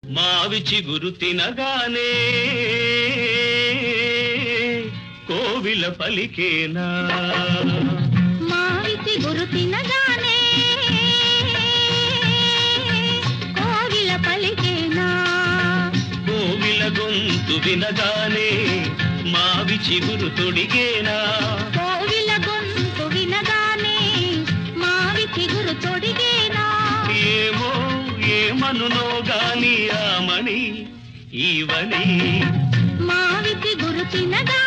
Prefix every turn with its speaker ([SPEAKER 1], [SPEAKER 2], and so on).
[SPEAKER 1] మావి చిగురు తినగానే కోవిల పలికేనా
[SPEAKER 2] మావి చిగురు తినగానే కోవిల పలికేనా
[SPEAKER 1] కోవిల గొంతు వినగానే మావి చిగురు తొడిగేనా
[SPEAKER 2] కోవిల గొంతు వినగానే మావి చిగురు తొడిగేనా
[SPEAKER 1] ఏమో ఏమనునో గాని ఆమని ఈవని
[SPEAKER 2] మావి చిగురు తినగా